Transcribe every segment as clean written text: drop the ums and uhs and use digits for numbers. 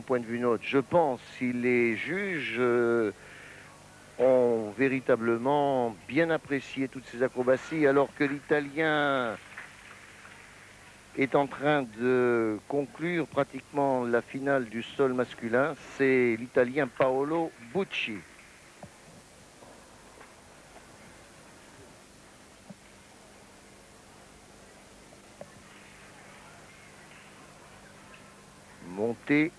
point de vue neutre, je pense, si les juges ont véritablement bien apprécié toutes ces acrobaties, alors que l'Italien est en train de conclure pratiquement la finale du sol masculin. C'est l'Italien Paolo Bucci. Monté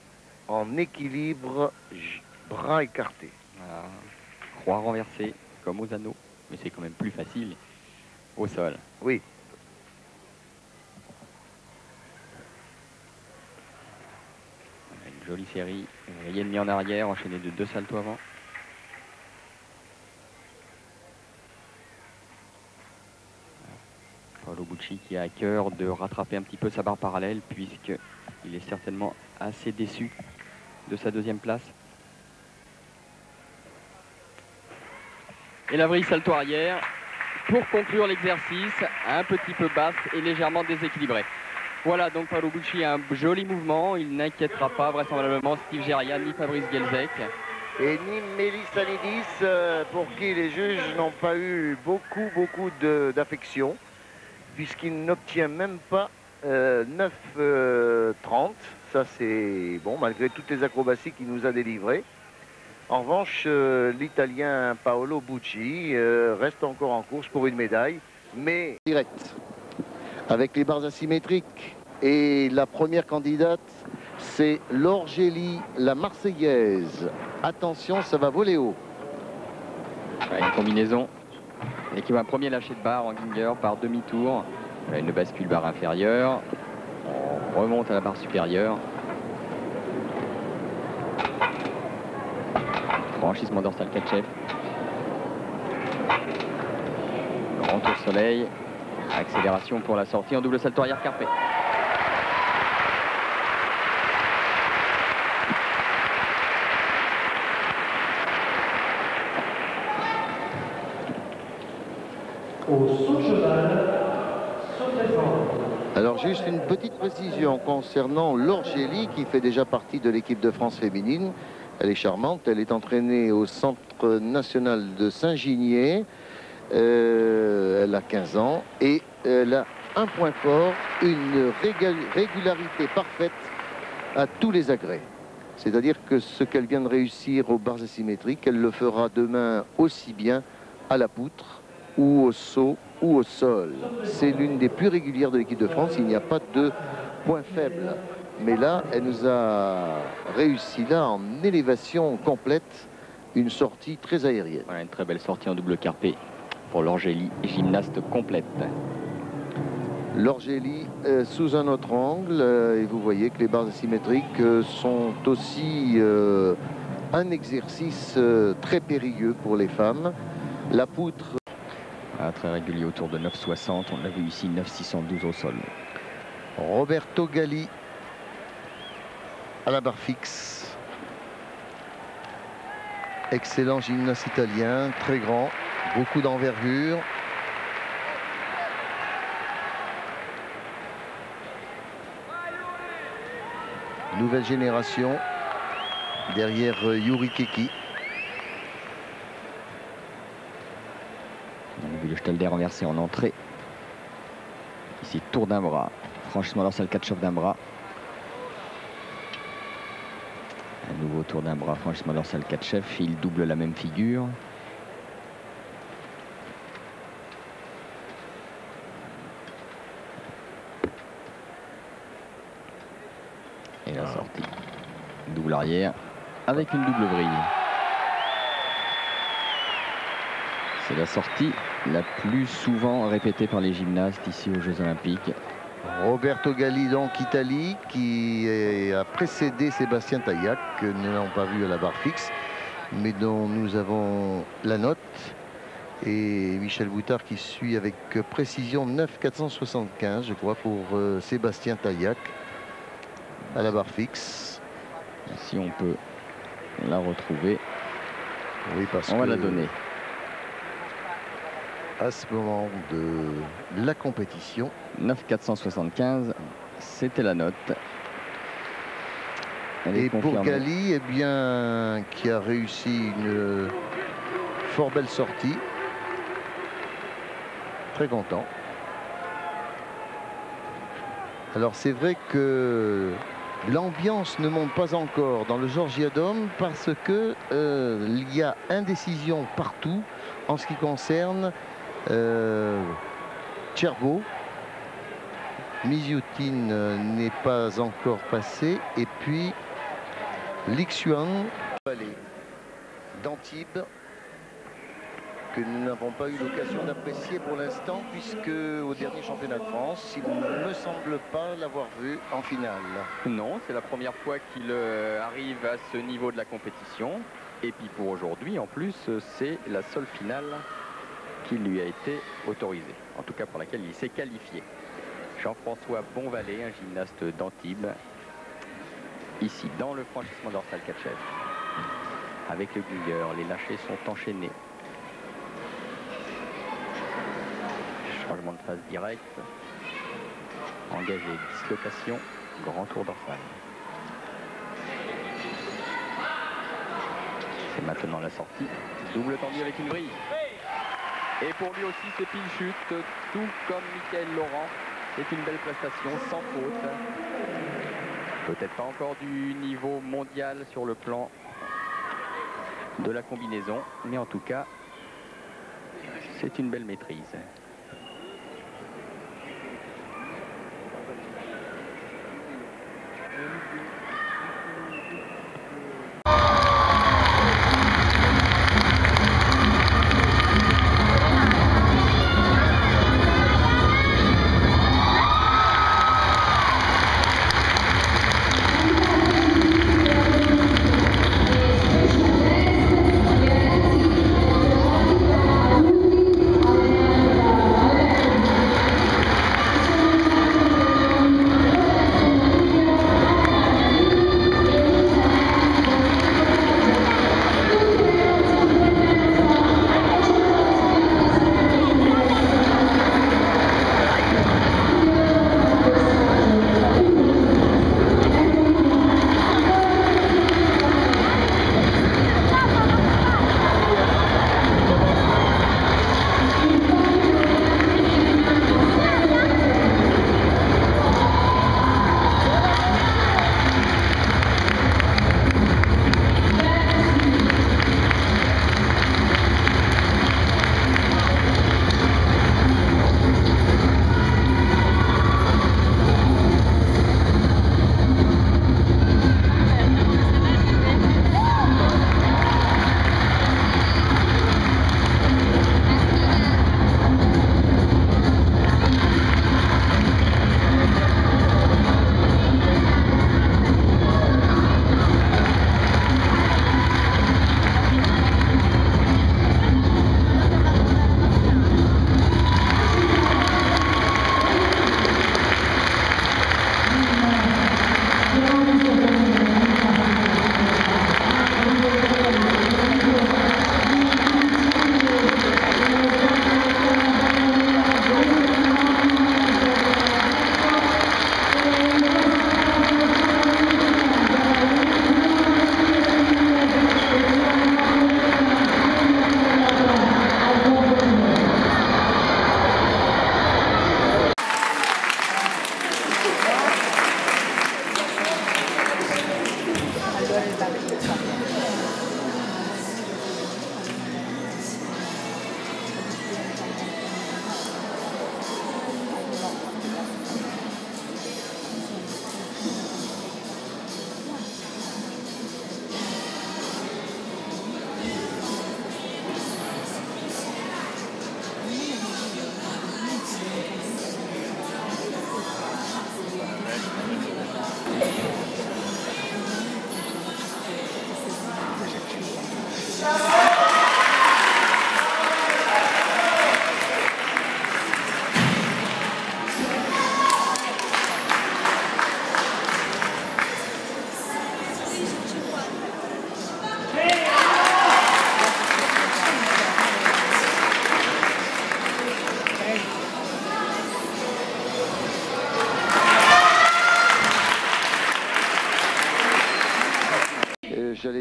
en équilibre, bras écartés. Voilà. Croix renversée, comme aux anneaux, mais c'est quand même plus facile au sol. Oui. Une jolie série, rayé demi en arrière, enchaîné de 2 saltos avant. Paolo Bucci qui a à cœur de rattraper un petit peu sa barre parallèle, puisqu'il est certainement assez déçu de sa 2e place. Et la vrille salto arrière pour conclure l'exercice, un petit peu basse et légèrement déséquilibrée. Voilà, donc Paolo Bucci a un joli mouvement, il n'inquiétera pas vraisemblablement Steve Gerian ni Fabrice Guelzec. Et ni Mélissanidis, pour qui les juges n'ont pas eu beaucoup d'affection, puisqu'il n'obtient même pas 9,30. Ça c'est bon, malgré toutes les acrobaties qu'il nous a délivrées. En revanche, l'Italien Paolo Bucci reste encore en course pour une médaille, mais direct, avec les barres asymétriques. Et la première candidate, c'est Laure Gély, la Marseillaise. Attention, ça va voler haut. Une combinaison. Et qui va un premier lâcher de barre en Ginger par demi-tour. Une bascule barre inférieure. On remonte à la barre supérieure. Franchissement dorsal 4 chefs. Grand tour soleil. Accélération pour la sortie en double salto arrière carpé. Au saut cheval, saut défense. Alors juste une petite précision concernant Laure Gély qui fait déjà partie de l'équipe de France féminine. Elle est charmante, elle est entraînée au Centre national de Saint-Ginier. Elle a 15 ans et elle a un point fort, une régularité parfaite à tous les agrès. C'est-à-dire que ce qu'elle vient de réussir aux barres asymétriques, elle le fera demain aussi bien à la poutre ou au saut ou au sol. C'est l'une des plus régulières de l'équipe de France, il n'y a pas de point faible. Mais là, elle nous a réussi là en élévation complète, une sortie très aérienne. Voilà, une très belle sortie en double carpé pour Laure Gély, gymnaste complète. Laure Gély sous un autre angle, et vous voyez que les barres asymétriques sont aussi un exercice très périlleux pour les femmes. La poutre... Très régulier autour de 9,60, on l'a vu ici 9,612 au sol. Roberto Galli à la barre fixe. Excellent gymnaste italien, très grand, beaucoup d'envergure. Nouvelle génération derrière Yuri Keki. On a vu le Stelder renversé en entrée. Ici, tour d'un bras. Franchissement dorsal 4 chefs d'un bras. Un nouveau tour d'un bras, franchissement dorsal 4 chefs. Il double la même figure. Et la sortie. Double arrière avec une double vrille. C'est la sortie la plus souvent répétée par les gymnastes ici aux Jeux Olympiques. Roberto Galli, donc Italie, qui a précédé Sébastien Taillac, que nous n'avons pas vu à la barre fixe, mais dont nous avons la note. Et Michel Boutard qui suit avec précision 9,475, je crois, pour Sébastien Taillac à la barre fixe. Si on peut la retrouver, oui, parce on va que la donner. À ce moment de la compétition, 9,475, c'était la note. Et Bourgali, eh bien, qui a réussi une fort belle sortie. Très content. Alors c'est vrai que l'ambiance ne monte pas encore dans le Georgia Dome parce que il y a indécision partout en ce qui concerne Tcherbo. Misioutine n'est pas encore passé et puis Lixuan d'Antibes que nous n'avons pas eu l'occasion d'apprécier pour l'instant puisque au dernier championnat de France, il ne me semble pas l'avoir vu en finale. Non, c'est la première fois qu'il arrive à ce niveau de la compétition. Et puis pour aujourd'hui, en plus, c'est la seule finale qui lui a été autorisée. En tout cas pour laquelle il s'est qualifié. Jean-François Bonvalet, un gymnaste d'Antibes, ici dans le franchissement dorsal Katchev. Avec le glieur, les lâchers sont enchaînés. Changement de phase direct. Engagé, dislocation, grand tour dorsal. C'est maintenant la sortie. Double tendu avec une vrille. Et pour lui aussi, c'est pile chute, tout comme Mickaël Laurent. C'est une belle prestation, sans faute. Peut-être pas encore du niveau mondial sur le plan de la combinaison, mais en tout cas, c'est une belle maîtrise.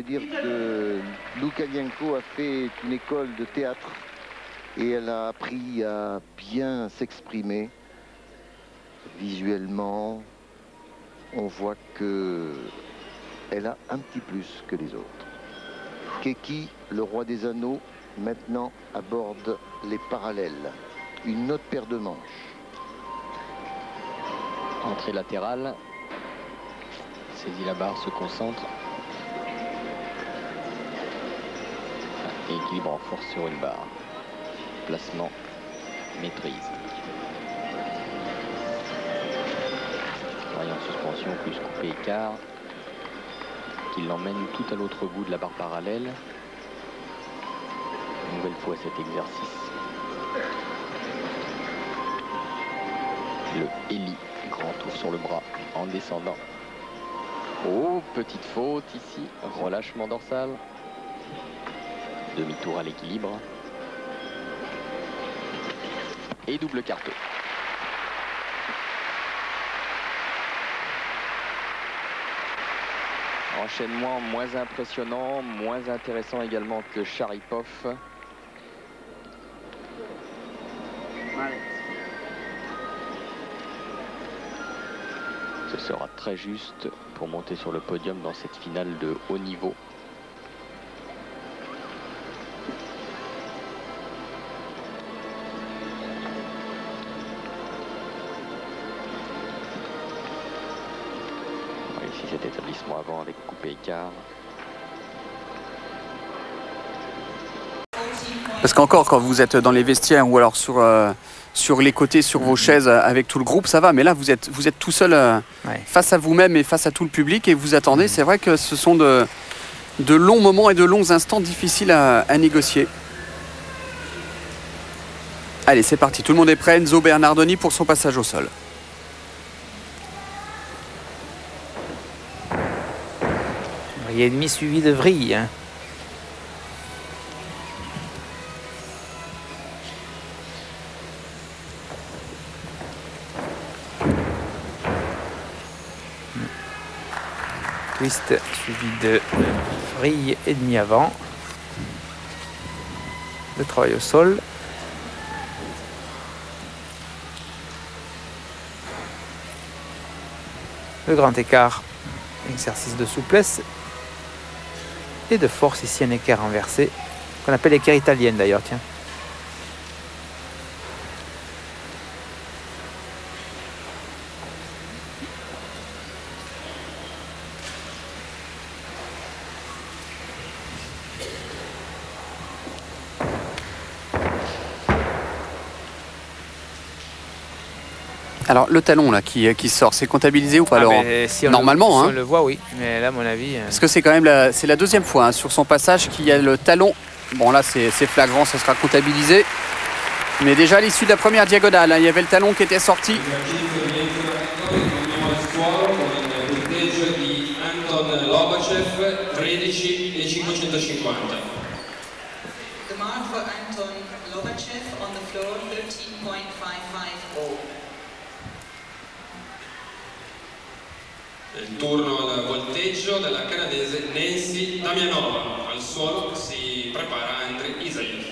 dire que Loukalienko a fait une école de théâtre et elle a appris à bien s'exprimer visuellement. On voit que elle a un petit plus que les autres. Keki, le roi des anneaux, maintenant aborde les parallèles. Une autre paire de manches. Entrée latérale. Saisit la barre, se concentre. Et équilibre en force sur une barre. Placement, maîtrise. Variant suspension plus coupé écart. Qui l'emmène tout à l'autre bout de la barre parallèle. Une nouvelle fois cet exercice. Le Eli, grand tour sur le bras en descendant. Oh, petite faute ici, relâchement dorsal. Demi-tour à l'équilibre. Et double carton. Enchaînement moins impressionnant, moins intéressant également que Sharipov. Ce sera très juste pour monter sur le podium dans cette finale de haut niveau. Ici cet établissement avant avec coupé écart. Parce qu'encore quand vous êtes dans les vestiaires ou alors sur les côtés, sur vos chaises avec tout le groupe, ça va. Mais là, vous êtes tout seul face à vous-même et face à tout le public et vous attendez. C'est vrai que ce sont de longs moments et de longs instants difficiles à négocier. Allez, c'est parti. Tout le monde est prêt. Enzo Bernardoni pour son passage au sol. Il y a demi suivi de vrille. Hein. Twist suivi de vrille et demi avant. Le travail au sol. Le grand écart, exercice de souplesse et de force ici, un écart renversé qu'on appelle écart italienne d'ailleurs, tiens. Alors le talon là qui sort, c'est comptabilisé ou pas alors si normalement si on le voit, oui. Mais là, à mon avis... Parce que c'est quand même c'est la deuxième fois sur son passage qu'il y a le talon. Bon là c'est flagrant, ça sera comptabilisé. Mais déjà à l'issue de la première diagonale, il y avait le talon qui était sorti. Il turno al volteggio della canadese Nancy Damianova. Al suolo si prepara Andrei Isaev.